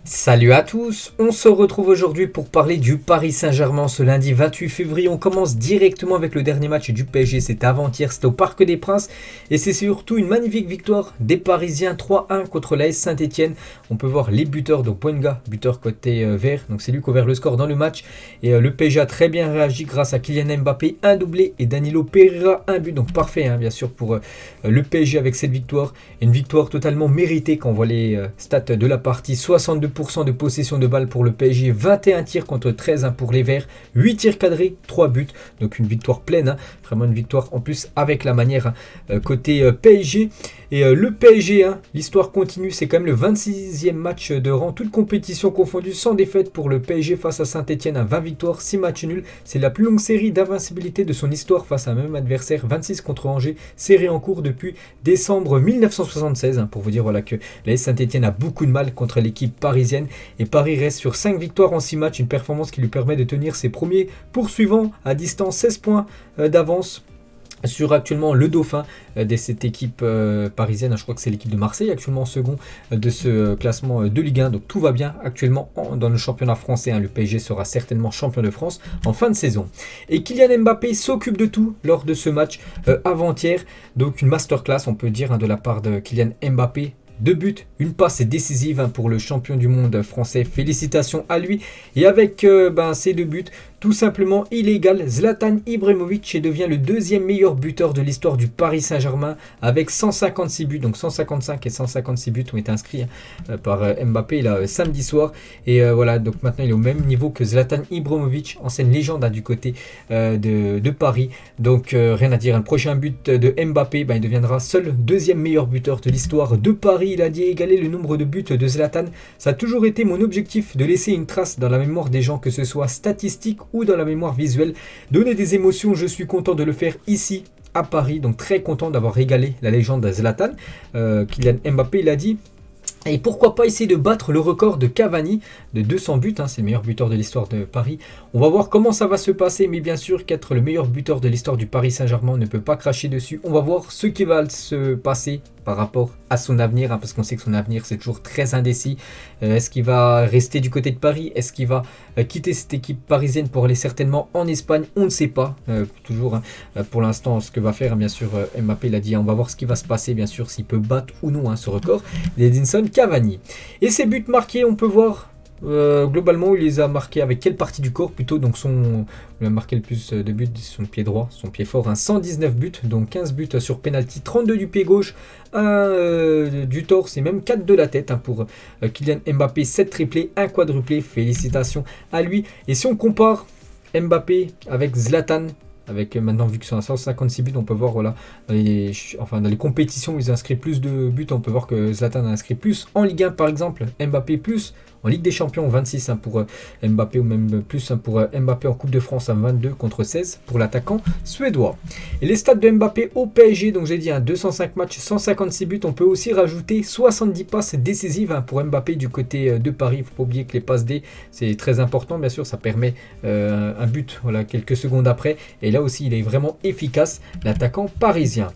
Salut à tous, on se retrouve aujourd'hui pour parler du Paris Saint-Germain ce lundi 28 février. On commence directement avec le dernier match du PSG, c'était avant-hier, c'était au Parc des Princes. Et c'est surtout une magnifique victoire des Parisiens 3-1 contre l'AS Saint-Etienne. On peut voir les buteurs, donc Boenga, buteur côté vert, donc c'est lui qui a ouvert le score dans le match. Et le PSG a très bien réagi grâce à Kylian Mbappé, un doublé, et Danilo Pereira, un but. Donc parfait bien sûr pour le PSG avec cette victoire. Et une victoire totalement méritée quand on voit les stats de la partie. 62% de possession de balle pour le PSG, 21 tirs contre 13 pour les Verts, 8 tirs cadrés, 3 buts, donc une victoire pleine, vraiment une victoire en plus avec la manière côté PSG. Et le PSG, l'histoire continue, c'est quand même le 26e match de rang, toute compétition confondue, sans défaite pour le PSG face à Saint-Etienne, à 20 victoires, 6 matchs nuls. C'est la plus longue série d'invincibilité de son histoire face à un même adversaire, 26 contre Angers, série en cours depuis décembre 1976, pour vous dire voilà que la Saint-Etienne a beaucoup de mal contre l'équipe parisienne. Et Paris reste sur 5 victoires en 6 matchs, une performance qui lui permet de tenir ses premiers poursuivants à distance, 16 points d'avance sur actuellement le dauphin de cette équipe parisienne. Je crois que c'est l'équipe de Marseille actuellement en second de ce classement de Ligue 1. Donc tout va bien actuellement dans le championnat français. Le PSG sera certainement champion de France en fin de saison. Et Kylian Mbappé s'occupe de tout lors de ce match avant-hier. Donc une masterclass on peut dire de la part de Kylian Mbappé. 2 buts, une passe décisive pour le champion du monde français. Félicitations à lui. Et avec ces 2 buts, tout simplement il égale Zlatan Ibrahimovic et devient le deuxième meilleur buteur de l'histoire du Paris Saint-Germain avec 156 buts. Donc 155 et 156 buts ont été inscrits par Mbappé là, samedi soir. Et voilà, donc maintenant il est au même niveau que Zlatan Ibrahimovic, ancienne légende du côté de Paris. Donc rien à dire. Le prochain but de Mbappé, il deviendra seul deuxième meilleur buteur de l'histoire de Paris. Il a dit égaler le nombre de buts de Zlatan. Ça a toujours été mon objectif de laisser une trace dans la mémoire des gens, que ce soit statistique ou dans la mémoire visuelle. Donner des émotions, je suis content de le faire ici à Paris. Donc très content d'avoir régalé la légende Zlatan. Kylian Mbappé, il a dit. Et pourquoi pas essayer de battre le record de Cavani de 200 buts, c'est le meilleur buteur de l'histoire de Paris. On va voir comment ça va se passer, mais bien sûr qu'être le meilleur buteur de l'histoire du Paris Saint-Germain ne peut pas cracher dessus. On va voir ce qui va se passer par rapport à son avenir, parce qu'on sait que son avenir c'est toujours très indécis. Est-ce qu'il va rester du côté de Paris? Est-ce qu'il va quitter cette équipe parisienne pour aller certainement en Espagne? On ne sait pas, toujours pour l'instant ce que va faire bien sûr Mbappé l'a dit, on va voir ce qui va se passer bien sûr, s'il peut battre ou non ce record d'Edinson Cavani. Et ses buts marqués, on peut voir globalement, il les a marqués avec quelle partie du corps plutôt. Donc il a marqué le plus de buts, son pied droit, son pied fort, 119 buts, donc 15 buts sur penalty, 32 du pied gauche, 1 du torse et même 4 de la tête pour Kylian Mbappé, 7 triplés, 1 quadruplé. Félicitations à lui. Et si on compare Mbappé avec Zlatan, avec maintenant vu que c'est un 156 buts, on peut voir voilà dans les compétitions où ils inscrivent plus de buts, on peut voir que Zlatan a inscrit plus en Ligue 1 par exemple, Mbappé plus en Ligue des Champions 26 pour Mbappé, ou même plus pour Mbappé en Coupe de France 22 contre 16 pour l'attaquant suédois. Et les stats de Mbappé au PSG, donc j'ai dit 205 matchs, 156 buts, on peut aussi rajouter 70 passes décisives pour Mbappé du côté de Paris. Il ne faut pas oublier que les passes D c'est très important, bien sûr ça permet un but voilà, quelques secondes après, et là aussi il est vraiment efficace l'attaquant parisien.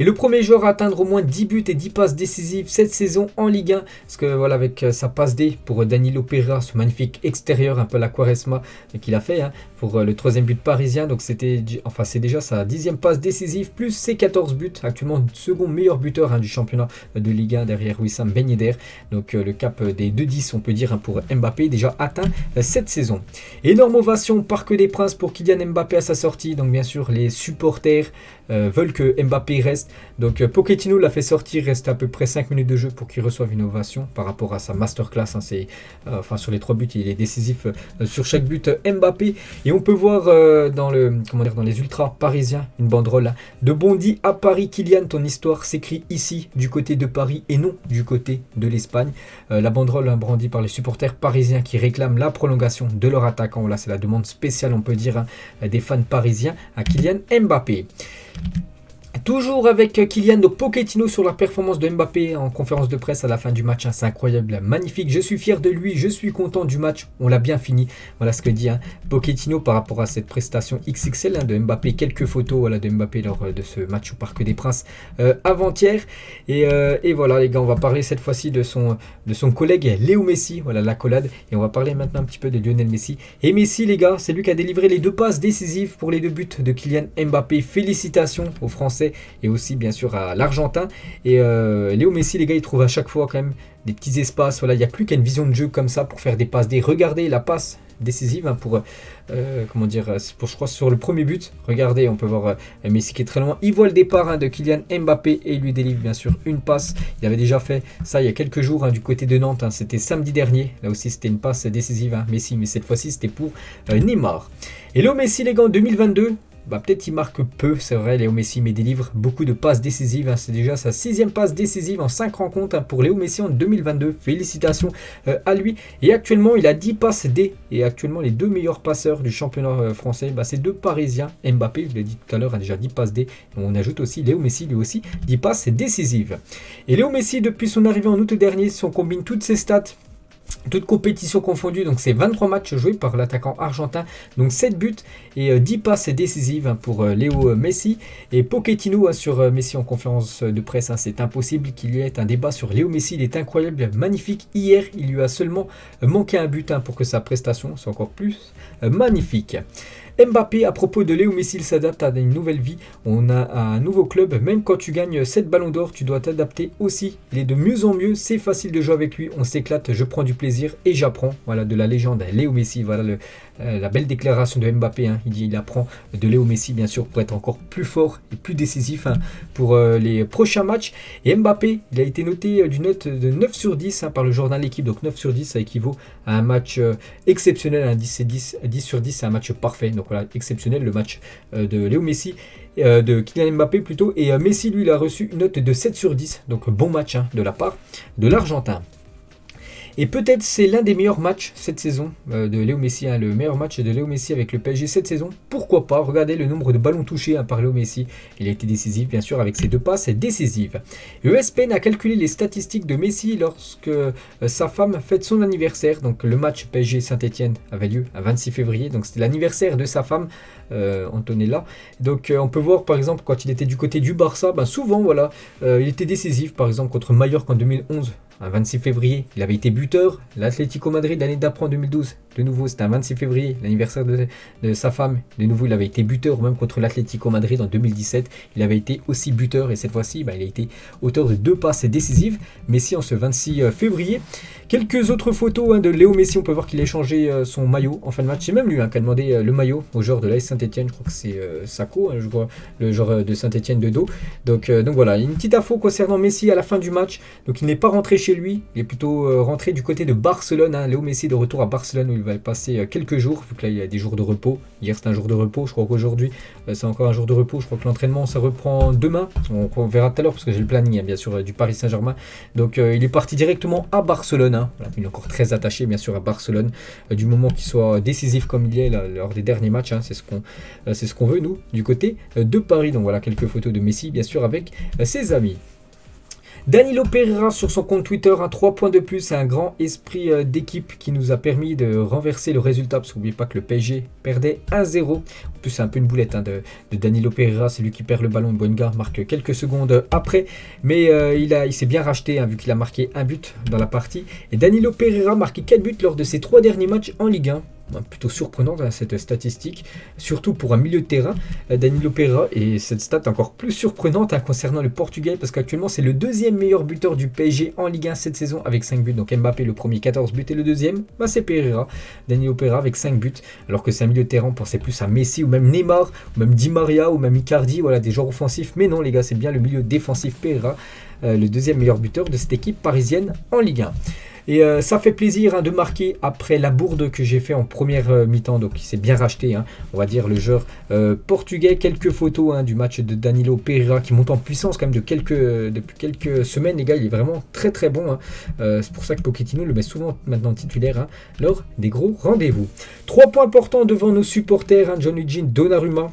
Et le premier joueur à atteindre au moins 10 buts et 10 passes décisives cette saison en Ligue 1. Parce que voilà, avec sa passe D pour Danilo Pereira, ce magnifique extérieur, un peu la Quaresma qu'il a fait pour le 3e but parisien. Donc c'est déjà sa 10e passe décisive, plus ses 14 buts. Actuellement, second meilleur buteur du championnat de Ligue 1 derrière Wissam Ben Yedder. Donc le cap des 2-10, on peut dire, pour Mbappé, déjà atteint cette saison. Énorme ovation au Parc des Princes pour Kylian Mbappé à sa sortie. Donc bien sûr, les supporters veulent que Mbappé reste. Donc Pochettino l'a fait sortir, reste à peu près 5 minutes de jeu pour qu'il reçoive une ovation par rapport à sa masterclass. Sur les 3 buts, il est décisif sur chaque but Mbappé. Et on peut voir dans les ultras parisiens une banderole de Bondy à Paris. Kylian, ton histoire s'écrit ici du côté de Paris et non du côté de l'Espagne. La banderole brandie par les supporters parisiens qui réclament la prolongation de leur attaquant. Voilà, c'est la demande spéciale, on peut dire, des fans parisiens à Kylian Mbappé. Toujours avec Kylian Pochettino sur la performance de Mbappé en conférence de presse à la fin du match. C'est incroyable, magnifique. Je suis fier de lui, je suis content du match. On l'a bien fini. Voilà ce que dit Pochettino par rapport à cette prestation XXL de Mbappé. Quelques photos de Mbappé lors de ce match au Parc des Princes avant-hier. Et voilà les gars, on va parler cette fois-ci de son collègue Léo Messi. Voilà l'accolade. Et on va parler maintenant un petit peu de Lionel Messi. Et Messi les gars, c'est lui qui a délivré les 2 passes décisives pour les 2 buts de Kylian Mbappé. Félicitations aux Français et aussi bien sûr à l'Argentin. Et Léo Messi les gars, il trouve à chaque fois quand même des petits espaces. Voilà, il n'y a plus qu'une vision de jeu comme ça pour faire des passes D. Regardez la passe décisive pour je crois sur le premier but. Regardez, on peut voir Messi qui est très loin. Il voit le départ de Kylian Mbappé et il lui délivre bien sûr une passe. Il avait déjà fait ça il y a quelques jours du côté de Nantes. C'était samedi dernier. Là aussi c'était une passe décisive Messi, mais cette fois-ci c'était pour Neymar. Et Léo Messi les gars en 2022. Peut-être il marque peu, c'est vrai, Léo Messi, mais délivre beaucoup de passes décisives. C'est déjà sa 6e passe décisive en 5 rencontres pour Léo Messi en 2022. Félicitations à lui. Et actuellement, il a 10 passes D. Et actuellement, les 2 meilleurs passeurs du championnat français, c'est 2 Parisiens. Mbappé, je l'ai dit tout à l'heure, a déjà 10 passes D. On ajoute aussi Léo Messi, lui aussi, 10 passes décisives. Et Léo Messi, depuis son arrivée en août dernier, si on combine toutes ses stats, toutes compétitions confondues, donc c'est 23 matchs joués par l'attaquant argentin, donc 7 buts et 10 passes décisives pour Léo Messi. Et Pochettino sur Messi en conférence de presse, c'est impossible qu'il y ait un débat sur Léo Messi, il est incroyable, magnifique. Hier, il lui a seulement manqué un but pour que sa prestation soit encore plus magnifique. Mbappé, à propos de Léo Messi, il s'adapte à une nouvelle vie. On a un nouveau club. Même quand tu gagnes 7 ballons d'or, tu dois t'adapter aussi. Il est de mieux en mieux. C'est facile de jouer avec lui. On s'éclate. Je prends du plaisir et j'apprends. Voilà de la légende Léo Messi. Voilà la belle déclaration de Mbappé. Il dit il apprend de Léo Messi, bien sûr, pour être encore plus fort et plus décisif pour les prochains matchs. Et Mbappé, il a été noté d'une note de 9 sur 10 par le journal L'équipe. Donc 9 sur 10, ça équivaut à un match exceptionnel. 10 sur 10, c'est un match parfait. Donc voilà, exceptionnel le match de Léo Messi, de Kylian Mbappé plutôt. Et Messi, lui, il a reçu une note de 7 sur 10. Donc bon match de la part de l'Argentin. Et peut-être c'est l'un des meilleurs matchs cette saison de Léo Messi, le meilleur match de Léo Messi avec le PSG cette saison. Pourquoi pas? Regardez le nombre de ballons touchés par Léo Messi. Il a été décisif bien sûr avec ses 2 passes décisives. ESPN a calculé les statistiques de Messi lorsque sa femme fête son anniversaire. Donc le match PSG Saint-Etienne avait lieu le 26 février. Donc c'était l'anniversaire de sa femme Antonella. Donc on peut voir par exemple quand il était du côté du Barça, souvent voilà, il était décisif par exemple contre Mallorca en 2011. Un 26 février, il avait été buteur. L'Atlético Madrid l'année d'après en 2012, de nouveau c'était un 26 février, l'anniversaire de sa femme. De nouveau il avait été buteur, même contre l'Atlético Madrid en 2017. Il avait été aussi buteur et cette fois-ci il a été auteur de 2 passes décisives. Messi en ce 26 février. Quelques autres photos de Léo Messi, on peut voir qu'il a échangé son maillot en fin de match. C'est même lui qui a demandé le maillot au joueur de l'AS Saint-Etienne, je crois que c'est Sako, je vois le joueur de Saint-Etienne de dos. Donc voilà, une petite info concernant Messi à la fin du match. Donc il n'est pas rentré chez lui, il est plutôt rentré du côté de Barcelone. Léo Messi de retour à Barcelone où il va passer quelques jours, vu que là il y a des jours de repos. Hier c'était un jour de repos, je crois qu'aujourd'hui c'est encore un jour de repos. Je crois que l'entraînement ça reprend demain. On verra tout à l'heure parce que j'ai le planning bien sûr du Paris Saint-Germain. Donc il est parti directement à Barcelone. Voilà, il est encore très attaché bien sûr à Barcelone du moment qu'il soit décisif comme il est lors des derniers matchs. C'est ce qu'on veut nous du côté de Paris. Donc voilà quelques photos de Messi bien sûr avec ses amis. Danilo Pereira sur son compte Twitter, 3 points de plus, un grand esprit d'équipe qui nous a permis de renverser le résultat, parce qu'oubliez pas que le PSG perdait 1-0. En plus c'est un peu une boulette de Danilo Pereira, c'est lui qui perd le ballon, Boenga marque quelques secondes après, mais il s'est bien racheté vu qu'il a marqué un but dans la partie. Et Danilo Pereira a marqué 4 buts lors de ses 3 derniers matchs en Ligue 1. Plutôt surprenante cette statistique, surtout pour un milieu de terrain, Danilo Pereira, et cette stat encore plus surprenante concernant le Portugais, parce qu'actuellement c'est le 2e meilleur buteur du PSG en Ligue 1 cette saison avec 5 buts. Donc Mbappé le premier 14 buts et le deuxième c'est Pereira, Danilo Pereira avec 5 buts, alors que c'est un milieu de terrain, on pensait plus à Messi ou même Neymar ou même Di Maria ou même Icardi, voilà des joueurs offensifs, mais non les gars, c'est bien le milieu défensif Pereira, le 2e meilleur buteur de cette équipe parisienne en Ligue 1. Et ça fait plaisir de marquer après la bourde que j'ai fait en première mi-temps. Donc il s'est bien racheté, on va dire, le joueur portugais. Quelques photos du match de Danilo Pereira qui monte en puissance quand même depuis quelques semaines. Les gars, il est vraiment très très bon. C'est pour ça que Pochettino le met souvent maintenant titulaire lors des gros rendez-vous. 3 points importants devant nos supporters. Gianluigi Donnarumma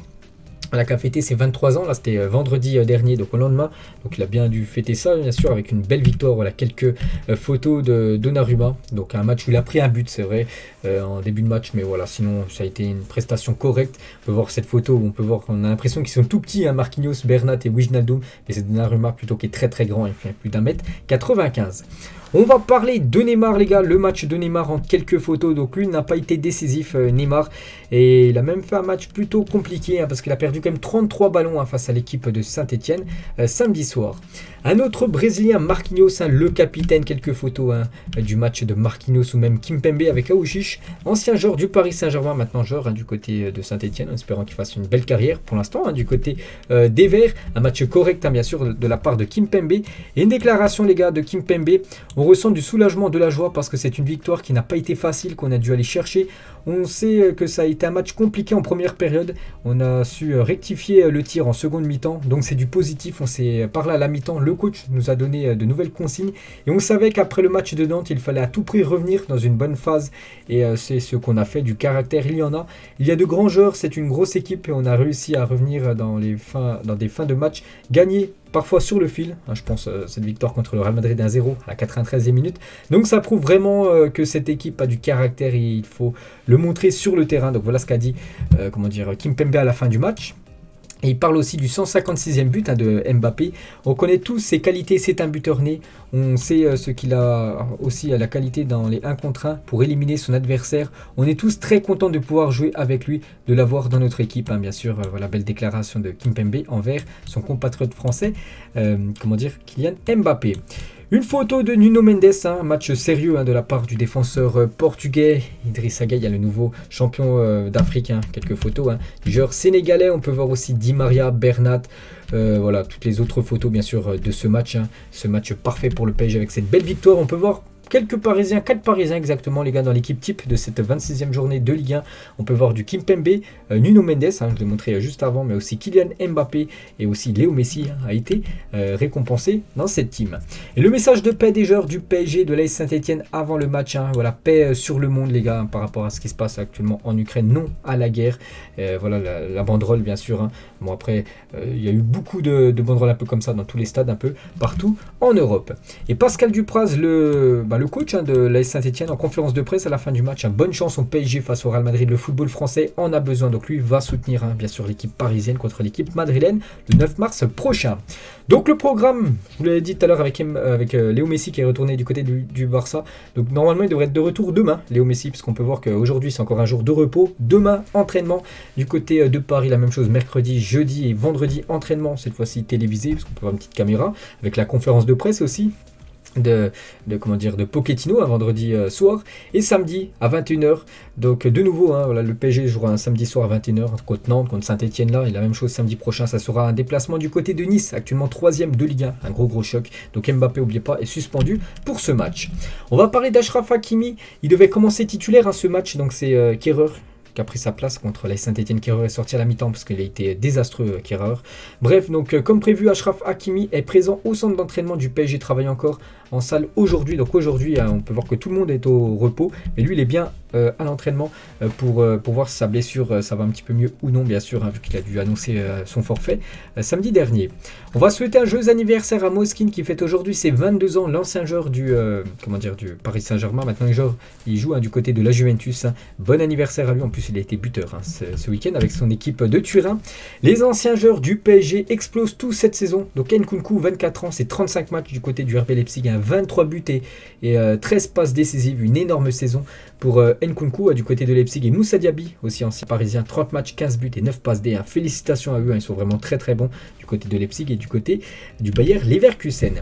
Voilà, qui a fêté ses 23 ans, là c'était vendredi dernier, donc au lendemain. Donc il a bien dû fêter ça, bien sûr, avec une belle victoire. Voilà, quelques photos de Donnarumma. Donc un match où il a pris un but, c'est vrai, en début de match, mais voilà, sinon ça a été une prestation correcte. On peut voir cette photo où on a l'impression qu'ils sont tout petits, hein, Marquinhos, Bernat et Wijnaldum, mais c'est Donnarumma plutôt qui est très très grand, il fait plus d'1m95. On va parler de Neymar, les gars, le match de Neymar en quelques photos. Donc lui n'a pas été décisif, Neymar, et il a même fait un match plutôt compliqué, hein, parce qu'il a perdu quand même 33 ballons, hein, face à l'équipe de Saint-Etienne samedi soir. Un autre Brésilien, Marquinhos, hein, le capitaine, quelques photos, hein, du match de Marquinhos ou même Kimpembe avec Aouchiche, ancien joueur du Paris Saint-Germain, maintenant joueur, hein, du côté de Saint-Etienne, en espérant qu'il fasse une belle carrière pour l'instant, hein, du côté des Verts. Un match correct, hein, bien sûr, de la part de Kimpembe. Et une déclaration, les gars, de Kimpembe. On ressent du soulagement, de la joie, parce que c'est une victoire qui n'a pas été facile, qu'on a dû aller chercher. On sait que ça a été un match compliqué en première période. On a su rectifier le tir en seconde mi-temps. Donc c'est du positif. On s'est parlé à la mi-temps. Le coach nous a donné de nouvelles consignes. Et on savait qu'après le match de Nantes, il fallait à tout prix revenir dans une bonne phase. Et c'est ce qu'on a fait. Du caractère, il y en a. Il y a de grands joueurs. C'est une grosse équipe. Et on a réussi à revenir dans des fins de match. Gagner parfois sur le fil, hein, je pense cette victoire contre le Real Madrid 1-0 à la 93e minute. Donc ça prouve vraiment que cette équipe a du caractère et il faut le montrer sur le terrain. Donc voilà ce qu'a dit Kimpembe à la fin du match. Et il parle aussi du 156e but, hein, de Mbappé. On connaît tous ses qualités, c'est un buteur né. On sait ce qu'il a aussi à la qualité dans les 1 contre 1 pour éliminer son adversaire. On est tous très contents de pouvoir jouer avec lui, de l'avoir dans notre équipe, hein, bien sûr. Voilà, belle déclaration de Kimpembe envers son compatriote français, Kylian Mbappé. Une photo de Nuno Mendes, hein, un match sérieux, hein, de la part du défenseur portugais. Idrissa Gueye, le nouveau champion d'Afrique. Hein, quelques photos, hein, du joueur sénégalais. On peut voir aussi Di Maria, Bernat. Voilà, toutes les autres photos, bien sûr, de ce match. Hein, ce match parfait pour le PSG avec cette belle victoire. On peut voir quelques Parisiens, 4 Parisiens exactement, les gars, dans l'équipe type de cette 26e journée de Ligue 1. On peut voir du Kimpembe, Nuno Mendes, hein, je l'ai montré juste avant, mais aussi Kylian Mbappé et aussi Léo Messi, hein, a été récompensé dans cette team. Et le message de paix des joueurs du PSG, de l'AS Saint-Etienne avant le match, hein, voilà, paix sur le monde, les gars, hein, par rapport à ce qui se passe actuellement en Ukraine, non à la guerre. Voilà la banderole, bien sûr. Hein. Bon, après, il y a eu beaucoup de banderoles un peu comme ça dans tous les stades, un peu partout en Europe. Et Pascal Dupraz, le coach, hein, de l'AS Saint-Etienne, en conférence de presse à la fin du match, hein, bonne chance au PSG face au Real Madrid. Le football français en a besoin, donc lui va soutenir, hein, bien sûr, l'équipe parisienne contre l'équipe madrilène le 9 mars prochain. Donc le programme, je vous l'avais dit tout à l'heure avec Léo Messi qui est retourné du côté du Barça. Donc normalement il devrait être de retour demain, Léo Messi, puisqu'on peut voir qu'aujourd'hui c'est encore un jour de repos. Demain, entraînement du côté de Paris, la même chose, mercredi, jeudi et vendredi, entraînement, cette fois-ci télévisé, parce qu'on peut avoir une petite caméra, avec la conférence de presse aussi de Pochettino, un vendredi soir, et samedi à 21h. Donc de nouveau, hein, voilà, le PSG jouera un samedi soir à 21h contre Nantes, contre Saint-Etienne là, et la même chose samedi prochain, ça sera un déplacement du côté de Nice, actuellement 3e de Ligue 1, un gros choc. Donc Mbappé, n'oubliez pas, est suspendu pour ce match. On va parler d'Achraf Hakimi, il devait commencer titulaire, hein, ce match, donc c'est Kehrer qui a pris sa place contre la Saint-Etienne. Kehrer est sorti à la mi-temps parce qu'il a été désastreux, Kehrer. Bref, donc comme prévu, Achraf Hakimi est présent au centre d'entraînement du PSG, travaille encore en salle aujourd'hui. Donc aujourd'hui, on peut voir que tout le monde est au repos, mais lui il est bien à l'entraînement pour voir si sa blessure ça va un petit peu mieux ou non, bien sûr, hein, vu qu'il a dû annoncer son forfait samedi dernier. On va souhaiter un joyeux anniversaire à Moskine qui fête aujourd'hui ses 22 ans, l'ancien joueur du Paris Saint-Germain. Maintenant il joue, hein, du côté de la Juventus. Hein. Bon anniversaire à lui, en plus il a été buteur, hein, ce week-end avec son équipe de Turin. Les anciens joueurs du PSG explosent tous cette saison. Donc Nkunku, 24 ans, c'est 35 matchs du côté du RB Leipzig, hein, 23 buts et 13 passes décisives, une énorme saison pour Nkunku du côté de Leipzig, et Moussa Diaby, aussi ancien parisien, 30 matchs, 15 buts et 9 passes D. Félicitations à eux, hein, ils sont vraiment très très bons du côté de Leipzig et du côté du Bayer Leverkusen.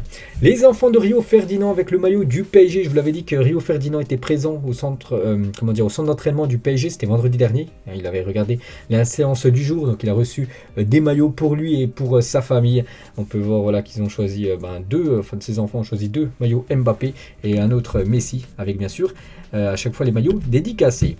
Les enfants de Rio Ferdinand avec le maillot du PSG, je vous l'avais dit que Rio Ferdinand était présent au centre d'entraînement du PSG, c'était vendredi dernier, il avait regardé la séance du jour, donc il a reçu des maillots pour lui et pour sa famille. On peut voir, voilà, qu'ils ont choisi de ses enfants ont choisi 2 maillots Mbappé et un autre Messi, avec bien sûr à chaque fois les maillots dédicacés.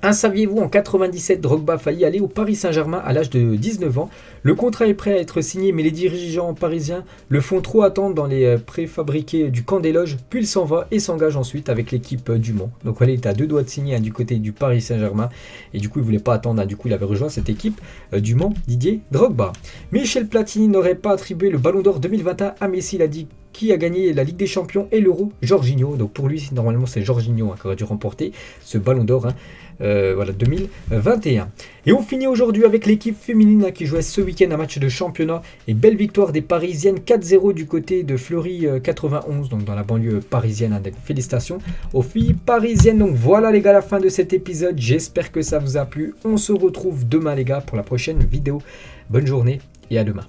Un saviez-vous, en 97, Drogba a failli aller au Paris Saint-Germain à l'âge de 19 ans. Le contrat est prêt à être signé, mais les dirigeants parisiens le font trop attendre dans les préfabriqués du camp des loges. Puis il s'en va et s'engage ensuite avec l'équipe du Mans. Donc voilà, il était à 2 doigts de signer du côté du Paris Saint-Germain. Et du coup, il voulait pas attendre. Du coup, il avait rejoint cette équipe du Mans, Didier Drogba. Michel Platini n'aurait pas attribué le Ballon d'Or 2021 à Messi, il a dit. Qui a gagné la Ligue des Champions et l'Euro? Jorginho. Donc pour lui, normalement, c'est Jorginho qui aurait dû remporter ce Ballon d'Or 2021. Et on finit aujourd'hui avec l'équipe féminine qui jouait ce week-end un match de championnat. Et belle victoire des Parisiennes 4-0 du côté de Fleury 91, donc dans la banlieue parisienne. Donc félicitations aux filles parisiennes. Donc voilà les gars, la fin de cet épisode. J'espère que ça vous a plu. On se retrouve demain les gars pour la prochaine vidéo. Bonne journée et à demain.